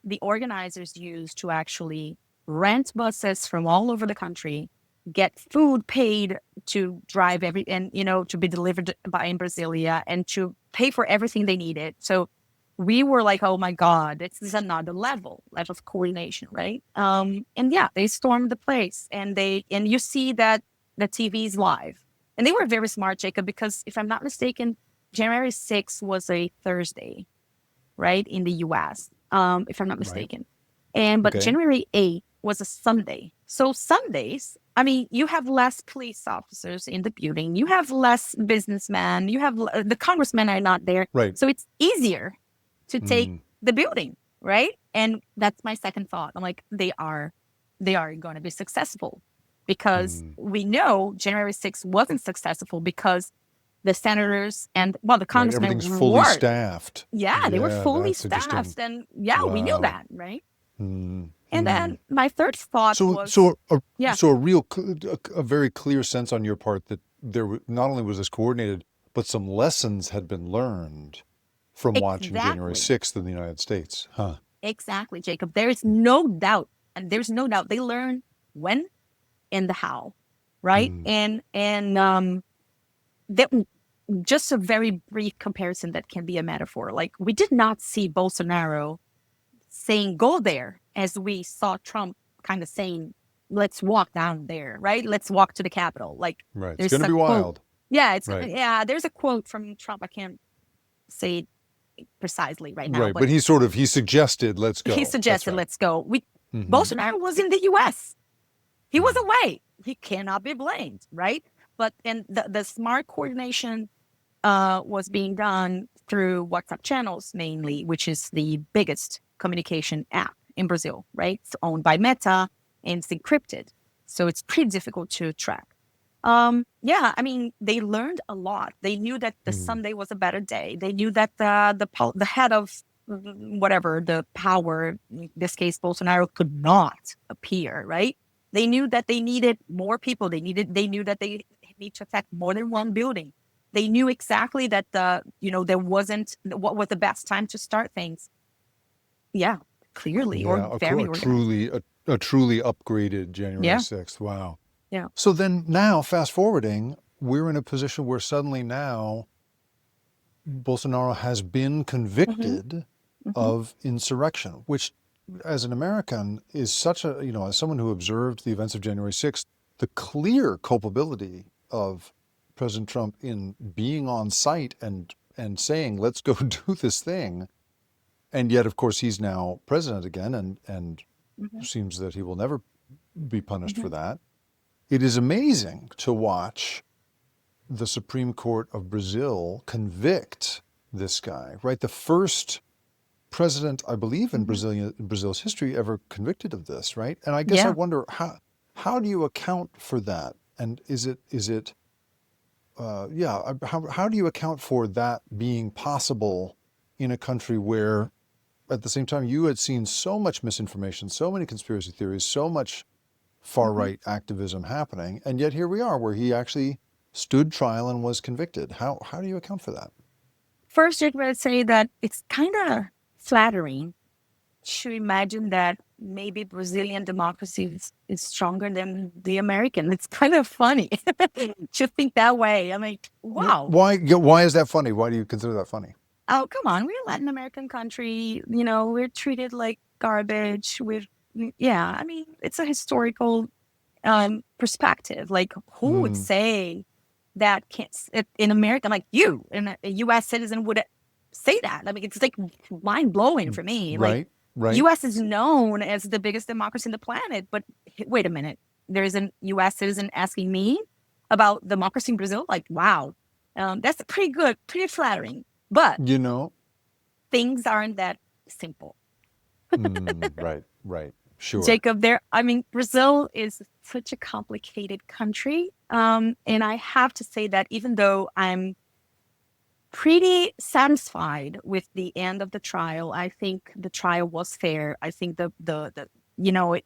the organizers used to actually rent buses from all over the country, get food paid to drive and to be delivered by in Brasilia, and to pay for everything they needed. So we were like, oh my God, this is another level of coordination, right? And yeah, they stormed the place, and you see that the TV is live. And they were very smart, Jacob, because if I'm not mistaken, January 6th was a Thursday, right, in the US, if I'm not Right. mistaken. But Okay. January 8th was a Sunday. So Sundays, I mean, you have less police officers in the building, you have less businessmen, you have the congressmen are not there. Right. So it's easier to take Mm. the building, right? And that's my second thought. I'm like, they are going to be successful because Mm. we know January 6th wasn't successful because the senators and, well, the Right. congressmen Everything's fully were. staffed. Yeah, they were Yeah, fully that's interesting. staffed. And yeah, we knew Wow. that, right? And Mm-hmm. then my third thought So, was, so, a, yeah, so a real, a very clear sense on your part that not only was this coordinated, but some lessons had been learned from watching January exactly, 6th in the United States. Huh. exactly, Jacob. There is no doubt, and there's no doubt they learned when and the how, right? Mm. And that, just a very brief comparison that can be a metaphor. Like, we did not see Bolsonaro saying go there as we saw Trump kind of saying, let's walk down there, right? Let's walk to the Capitol. Like, Right. It's going there's to a be quote. wild. Yeah, it's Right. yeah, there's a quote from Trump. I can't say it precisely right now, Right. but But he suggested, let's he go. That's suggested right. let's go. We Mm-hmm. Bolsonaro was in the US. He was Mm. away. He cannot be blamed, right? But and the smart coordination was being done through WhatsApp channels mainly, which is the biggest communication app in Brazil, right? It's owned by Meta and it's encrypted. So it's pretty difficult to track. Yeah, I mean, they learned a lot. They knew that the Mm. Sunday was a better day. They knew that the head of whatever the power, in this case Bolsonaro, could not appear, right? They knew that they needed more people. They knew that they need to attack more than one building. They knew exactly that there wasn't what was the best time to start things. Yeah, clearly, or Yeah. very organized. A truly upgraded January Yeah, 6th. Wow. yeah. So then now, fast forwarding, we're in a position where suddenly now Bolsonaro has been Hmm. convicted Hmm. of insurrection, which, as an American, is such a, as someone who observed the events of January 6th, the clear culpability of President Trump in being on site and saying, let's go do this thing. And yet, of course, he's now president again and Hmm. seems that he will never be punished for Hmm. that. It is amazing to watch the Supreme Court of Brazil convict this guy, right? The first president, I believe, in Hmm. Brazil's history ever convicted of this, right? And I guess I Yeah. wonder how do you account for that? And is it yeah, how do you account for that being possible in a country where at the same time you had seen so much misinformation, so many conspiracy theories, so much far Hmm. right activism happening, and yet here we are where he actually stood trial and was convicted. How do you account for that? First, I would say that it's kind of flattering to imagine that maybe Brazilian democracy is stronger than the American. It's kind of funny to think that way. I mean, wow. Why is that funny? Why do you consider that funny? Oh, come on. We're a Latin American country. We're treated like garbage. Yeah, I mean, it's a historical perspective. Like, who would Hmm. say that can't, in America, like you, in a US citizen would say that? I mean, it's like mind blowing for me. Like, Right, right. US is known as the biggest democracy on the planet, but wait a minute. There's an US citizen asking me about democracy in Brazil. Like, wow. That's pretty good, pretty flattering. But You know, things aren't that simple. right, right. Sure. Jacob, I mean, Brazil is such a complicated country. And I have to say that even though I'm pretty satisfied with the end of the trial, I think the trial was fair. I think you know, it,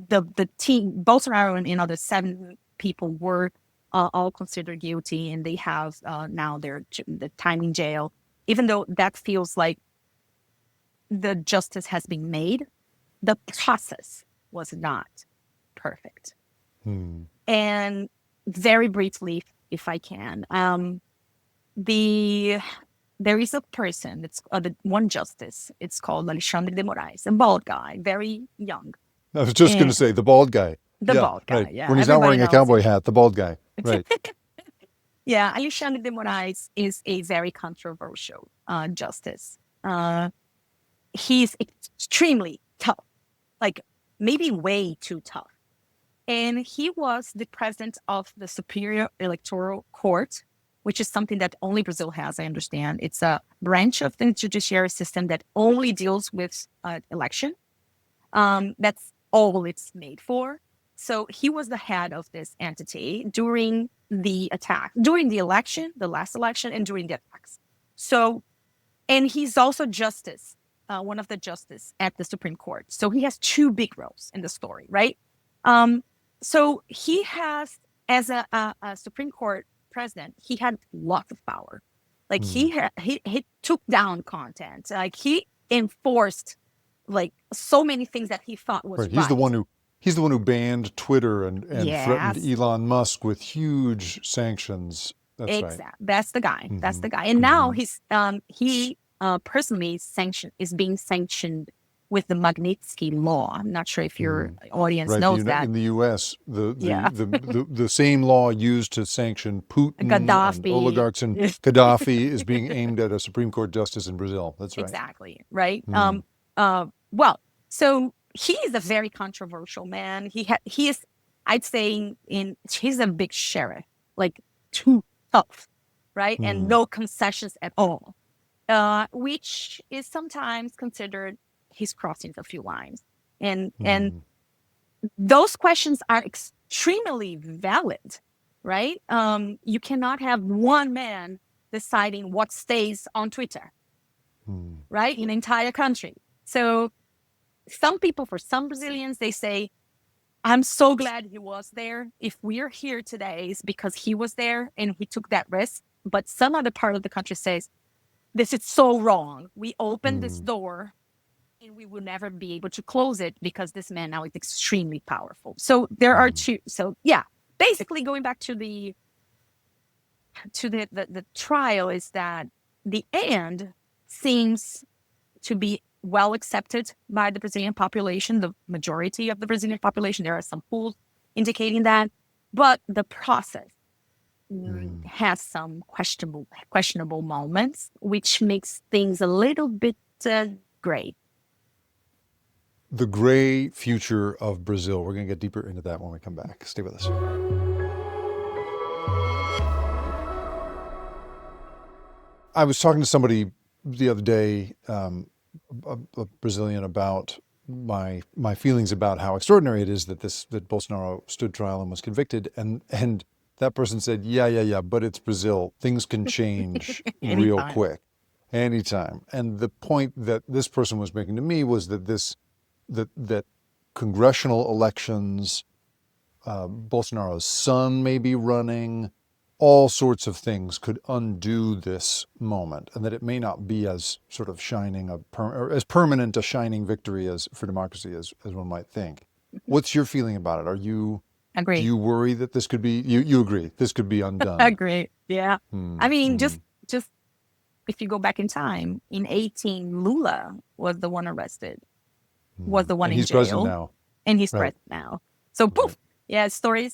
the team, Bolsonaro and other seven people were all considered guilty and they have now the time in jail, even though that feels like the justice has been made, the process was not perfect. Hmm. And very briefly, if I can, the there is a person. It's the one justice. It's called Alexandre de Moraes, a bald guy, very young, I was just going to and say the bald guy. the Yeah, bald right. guy. Yeah, When he's not everybody wearing a knows cowboy him. hat, the bald guy. Right. Yeah, Alexandre de Moraes is a very controversial justice. He's extremely tough, like maybe way too tough. And he was the president of the Superior Electoral Court, which is something that only Brazil has, I understand. It's a branch of the judiciary system that only deals with election. That's all it's made for. So he was the head of this entity during the election, the last election, and during the attacks. So, and he's also justice, one of the justice at the Supreme Court. So he has two big roles in the story, right? So he has, as a Supreme Court president, he had lots of power. Like he took down content. Like he enforced like so many things that he thought was Right. right. He's the one who banned Twitter and threatened Yes, Elon Musk with huge sanctions. That's right. exactly. That's the guy. That's Mm-hmm. the guy. And now Mm-hmm. he personally is being sanctioned with the Magnitsky Law. I'm not sure if your audience Right. knows that. In the U.S., Yeah, the same law used to sanction Putin and Gaddafi. oligarchs and Gaddafi is being aimed at a Supreme Court justice in Brazil. That's right. Exactly. Right. Mm. Well, so he is a very controversial man. He is, I'd say, he's a big sheriff, like too tough, right, and no concessions at all, which is sometimes considered he's crossing a few lines, and those questions are extremely valid, right? You cannot have one man deciding what stays on Twitter, right, in an entire country. So for some Brazilians, they say, I'm so glad he was there. If we're here today, it's because he was there and he took that risk. But some other part of the country says, this is so wrong. We opened this door and we will never be able to close it because this man now is extremely powerful. So there are two. So yeah, basically going back to the trial is that the end seems to be well accepted by the Brazilian population, the majority of the Brazilian population. There are some polls indicating that, but the process has some questionable moments, which makes things a little bit gray. The gray future of Brazil. We're going to get deeper into that when we come back. Stay with us. I was talking to somebody the other day, a Brazilian, about my feelings about how extraordinary it is that Bolsonaro stood trial and was convicted, and that person said, yeah, but it's Brazil. Things can change real quick, anytime. And the point that this person was making to me was that that congressional elections, Bolsonaro's son may be running, all sorts of things could undo this moment, and that it may not be as sort of as permanent a shining victory as for democracy as one might think. What's your feeling about it? Do Agree. you worry that this could be? You agree this could be undone? Agree. Yeah. I mean, just if you go back in time, in 18, Lula was the one arrested, was the one and in he's jail, president now, and he's president now. So poof. Yeah, story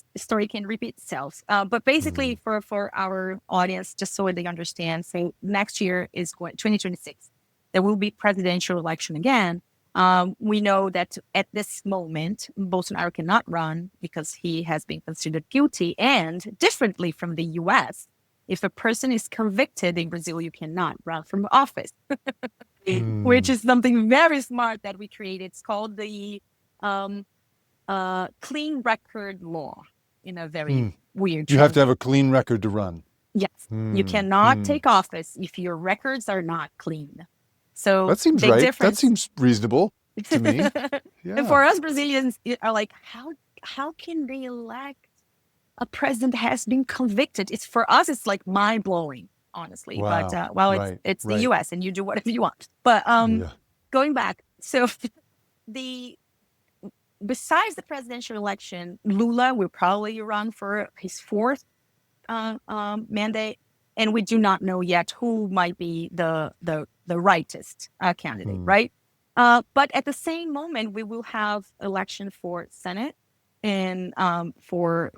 can repeat itself. But basically, for our audience, just so they understand, so next year is 2026. There will be presidential election again. We know that at this moment, Bolsonaro cannot run because he has been considered guilty. And differently from the U.S., if a person is convicted in Brazil, you cannot run from office, which is something very smart that we created. It's called the clean record law, in a very weird. You have to have a clean record to run. Yes, you cannot take office if your records are not clean. So that seems right. Difference. That seems reasonable to me. Yeah. And for us Brazilians, are like, how can they elect a president that has been convicted? It's for us, it's like mind blowing, honestly. Wow. But it's the U.S. and you do whatever you want. But going back, so besides the presidential election, Lula will probably run for his fourth mandate, and we do not know yet who might be the rightest candidate, right? But at the same moment, we will have election for Senate and for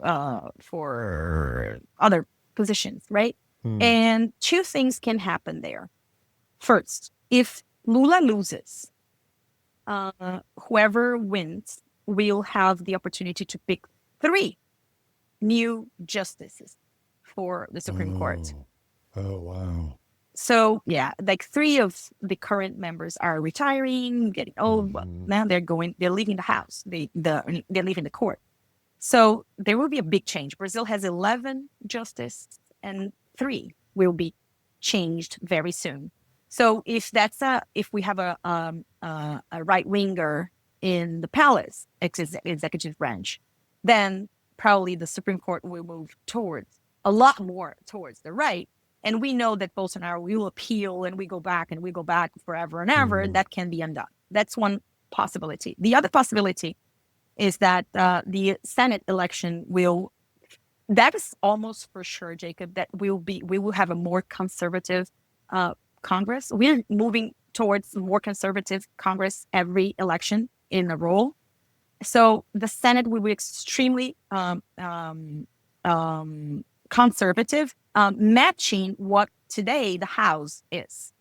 other positions, right? And two things can happen there. First, if Lula loses, whoever wins will have the opportunity to pick 3 new justices for the Supreme Court. Oh, wow. So, yeah, like 3 of the current members are retiring, getting old. But now they're leaving the house. They're leaving the court. So there will be a big change. Brazil has 11 justices and 3 will be changed very soon. So if we have a right winger in the palace executive branch, then probably the Supreme Court will move towards a lot more towards the right. And we know that Bolsonaro will appeal and we go back forever and ever. And that can be undone. That's one possibility. The other possibility is that the Senate election will, that is almost for sure, Jacob, that we will have a more conservative Congress. We're moving towards more conservative Congress every election in a row. So the Senate will be extremely conservative, matching what today the House is.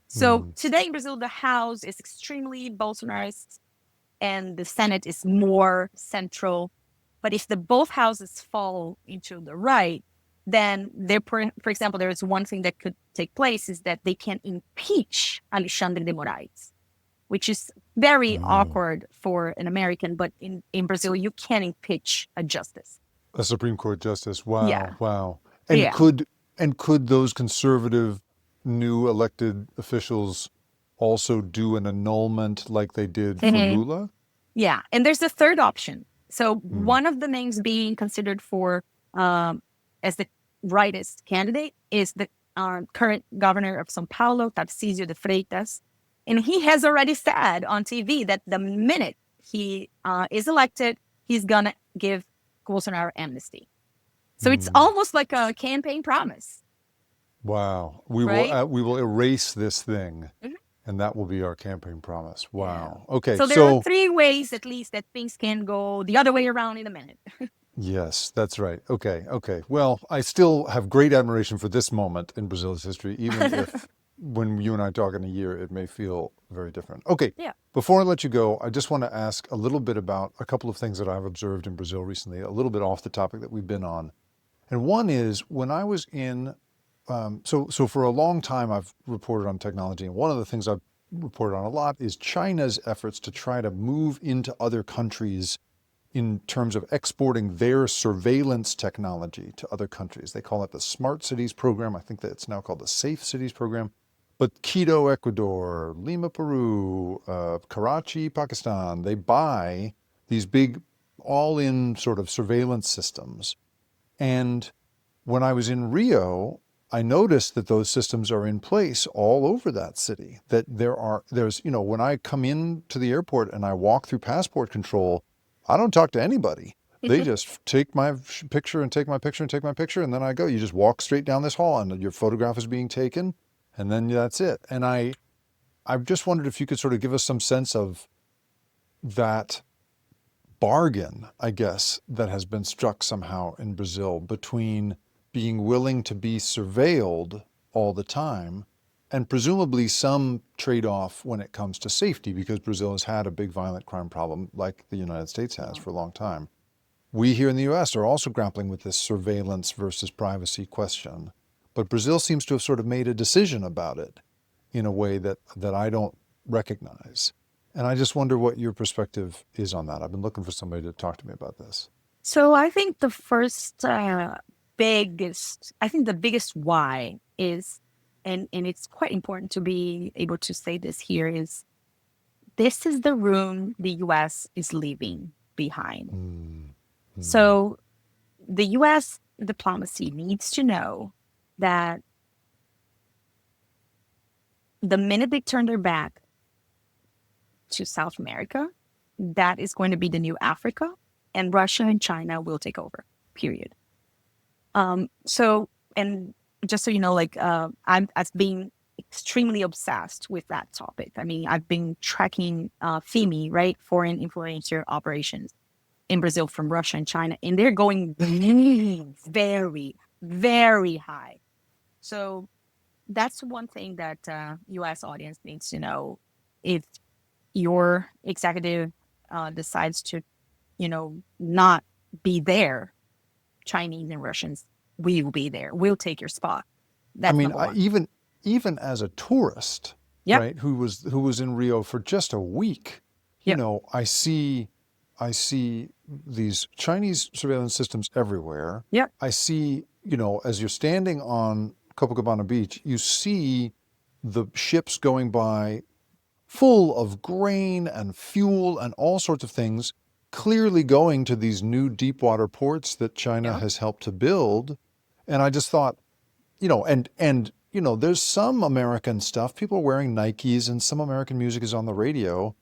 So today in Brazil, the House is extremely Bolsonarist and the Senate is more central. But if the both houses fall into the right, then for example, there is one thing that could take place is that they can impeach Alexandre de Moraes, which is very awkward for an American. But in Brazil, you can impeach a justice. A Supreme Court justice. Wow, Yeah. wow. Yeah. Could those conservative new elected officials also do an annulment like they did for Lula? Yeah. And there's a third option. So one of the names being considered for as the rightist candidate is the current governor of São Paulo, Tarcísio de Freitas. And he has already said on TV that the minute he is elected, he's going to give Bolsonaro amnesty. So it's almost like a campaign promise. Wow. We will erase this thing. And that will be our campaign promise. Wow. Yeah. Okay. So there are 3 ways at least that things can go the other way around in a minute. Yes, that's right. Okay. Well, I still have great admiration for this moment in Brazil's history, even if when you and I talk in a year, it may feel very different. Okay. Yeah. Before I let you go, I just want to ask a little bit about a couple of things that I've observed in Brazil recently, a little bit off the topic that we've been on. And one is when I was in so for a long time, I've reported on technology. And one of the things I've reported on a lot is China's efforts to try to move into other countries in terms of exporting their surveillance technology to other countries. They call it the Smart Cities Program. I think that it's now called the Safe Cities Program. But Quito, Ecuador, Lima, Peru, Karachi, Pakistan, they buy these big all-in sort of surveillance systems. And when I was in Rio, I noticed that those systems are in place all over that city, that there's, when I come into the airport and I walk through passport control, I don't talk to anybody. They just take my picture and take my picture and take my picture. And then I go, you just walk straight down this hall and your photograph is being taken. And then that's it. And I've just wondered if you could sort of give us some sense of that bargain, I guess, that has been struck somehow in Brazil between being willing to be surveilled all the time and presumably some trade-off when it comes to safety, because Brazil has had a big violent crime problem like the United States has for a long time. We here in the US are also grappling with this surveillance versus privacy question. But Brazil seems to have sort of made a decision about it in a way that I don't recognize. And I just wonder what your perspective is on that. I've been looking for somebody to talk to me about this. So I think the biggest why is, and it's quite important to be able to say this here, is this is the room the US is leaving behind. So the US diplomacy needs to know that the minute they turn their back to South America, that is going to be the new Africa, and Russia and China will take over, period. So, and just so you know, I've been extremely obsessed with that topic. I mean, I've been tracking FIMI, right? Foreign influencer operations in Brazil from Russia and China, and they're going very, very high. So that's one thing that U.S. audience needs to know. If your executive decides to, not be there, Chinese and Russians will be there. We'll take your spot. That's even as a tourist, right, who was in Rio for just a week, I see I see these Chinese surveillance systems everywhere. Yep. I see, as you're standing on Copacabana Beach, you see the ships going by full of grain and fuel and all sorts of things, clearly going to these new deep water ports that China Yep. has helped to build. And I just thought, there's some American stuff. People are wearing Nikes and some American music is on the radio,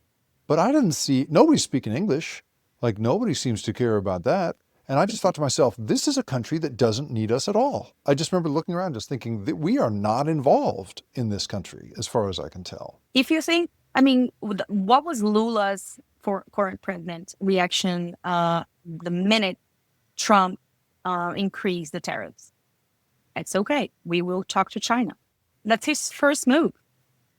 but I didn't see, nobody's speaking English. Like nobody seems to care about that. And I just thought to myself, this is a country that doesn't need us at all. I just remember looking around, just thinking that we are not involved in this country, as far as I can tell. If you think, I mean, what was Lula's for current president reaction the minute Trump increased the tariffs? It's okay. We will talk to China. That's his first move.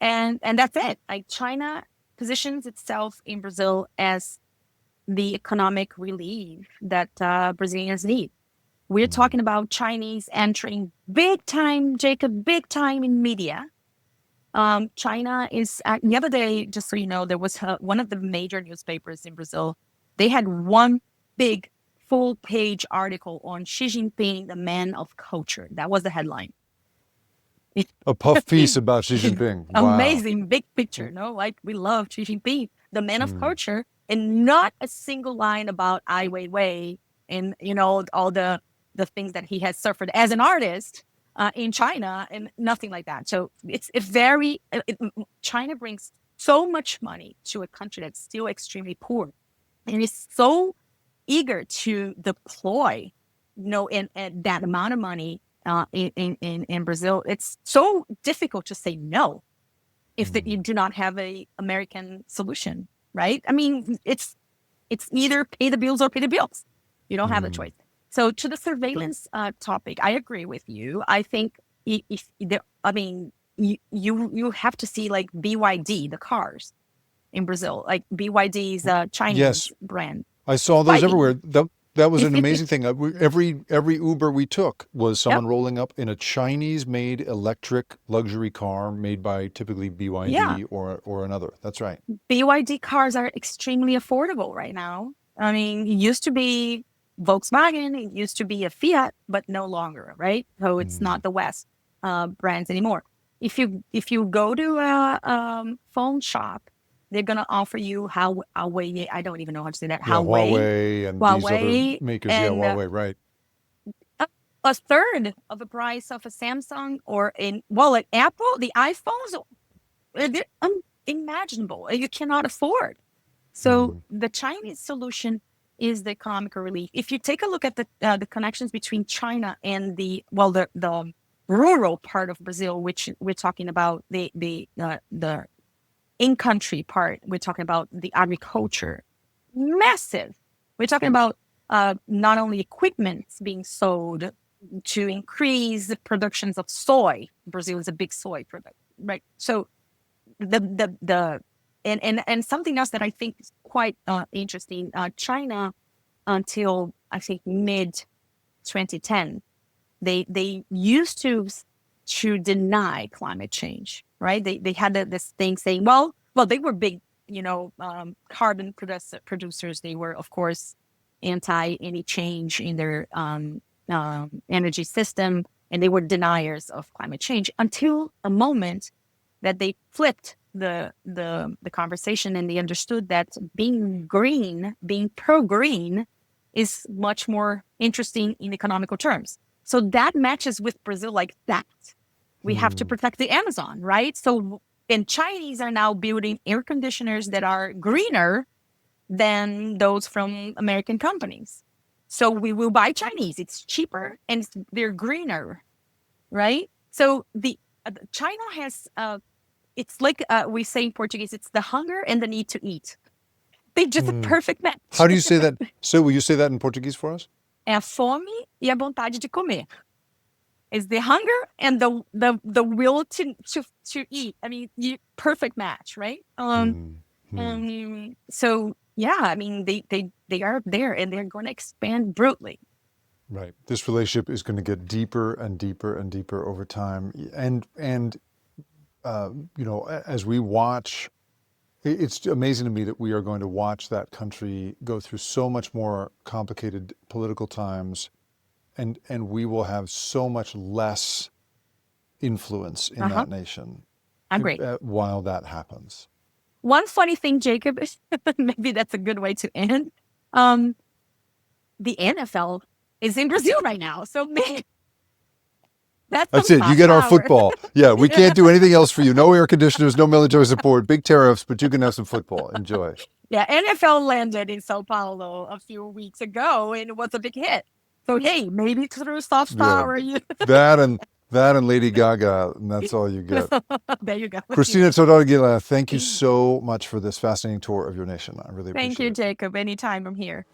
And that's it. Like China positions itself in Brazil as the economic relief that Brazilians need. We're talking about Chinese entering big time, Jacob, big time in media. China is, the other day, just so you know, there was one of the major newspapers in Brazil. They had one big full page article on Xi Jinping, the man of culture. That was the headline. A puff piece about Xi Jinping. Wow. Amazing big picture, no? Like we love Xi Jinping, the man of Mm. culture, and not a single line about Ai Weiwei and all the things that he has suffered as an artist in China, and nothing like that. So it's very China brings so much money to a country that's still extremely poor, and is so eager to deploy, in that amount of money in Brazil. It's so difficult to say no if you do not have a American solution, right? I mean, it's either pay the bills or pay the bills. You don't have a choice. So to the surveillance topic, I agree with you. I think if there, I mean, you have to see like BYD, the cars in Brazil, like BYD is a Chinese Yes, brand. I saw those Quite everywhere. That was an amazing thing. Every Uber we took was yep, someone rolling up in a Chinese-made electric luxury car made by typically yeah. BYD or another. That's right. BYD cars are extremely affordable right now. I mean, it used to be Volkswagen, it used to be a Fiat, but no longer, right? So it's Mm. not the West brands anymore. If you go to a phone shop, they're gonna offer you Huawei. I don't even know how to say that. Yeah, Huawei, Huawei and these other Huawei, makers. Yeah, and Huawei, right. a, a third of the price of a Samsung or an Apple. The iPhones, they're unimaginable. You cannot afford. So Mm. the Chinese solution is the economic relief. If you take a look at the connections between China and the rural part of Brazil, which we're talking about the in country part, we're talking about the agriculture, massive. We're talking about not only equipment being sold to increase the productions of soy. Brazil is a big soy product, right? So the and something else that I think is quite interesting. China, until I think mid 2010, they used to deny climate change, right? They had this thing saying, well, they were big, carbon producers. They were, of course, anti any change in their energy system, and they were deniers of climate change until a moment that they flipped the conversation, and they understood that being green, being pro green, is much more interesting in economical terms. So that matches with Brazil like that. We have to Mm. protect the Amazon, right? So, and Chinese are now building air conditioners that are greener than those from American companies. So we will buy Chinese. It's cheaper and they're greener, right? So the China has it's like we say in Portuguese, it's the hunger and the need to eat. They just a Mm. perfect match. How do you say that? So will you say that in Portuguese for us? É a fome e a vontade de comer. Is the hunger and the will to eat. I mean, perfect match, right? Mm. Mm. So yeah, I mean, they are there and they're going to expand brutally. Right. This relationship is going to get deeper and deeper and deeper over time. And as we watch It's amazing to me that we are going to watch that country go through so much more complicated political times, and we will have so much less influence in Uh-huh. that nation Agree. while that happens. One funny thing, Jacob, maybe that's a good way to end. Um, the NFL is in Brazil right now. So man, that's some That's it. You soft get our power. football. Yeah, we can't do anything else for you. No air conditioners, no military support, big tariffs, but you can have some football. Enjoy. Yeah, NFL landed in Sao Paulo a few weeks ago and it was a big hit. So hey, maybe through soft Yeah, power, you that and Lady Gaga, and that's all you get. there you go. Cristina Tardaguila, thank you so much for this fascinating tour of your nation. I really Thank appreciate you, it. Jacob. Anytime I'm here.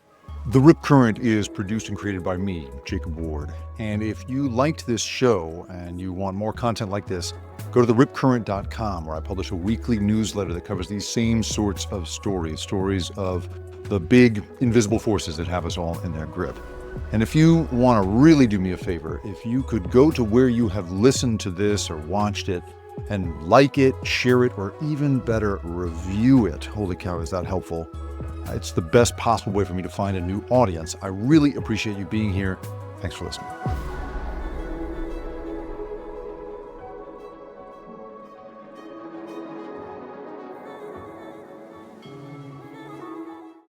The Rip Current is produced and created by me, Jacob Ward. And if you liked this show and you want more content like this, go to theripcurrent.com, where I publish a weekly newsletter that covers these same sorts of stories of the big invisible forces that have us all in their grip. And if you want to really do me a favor, if you could go to where you have listened to this or watched it and like it, share it, or even better, review it. Holy cow, is that helpful? It's the best possible way for me to find a new audience. I really appreciate you being here. Thanks for listening.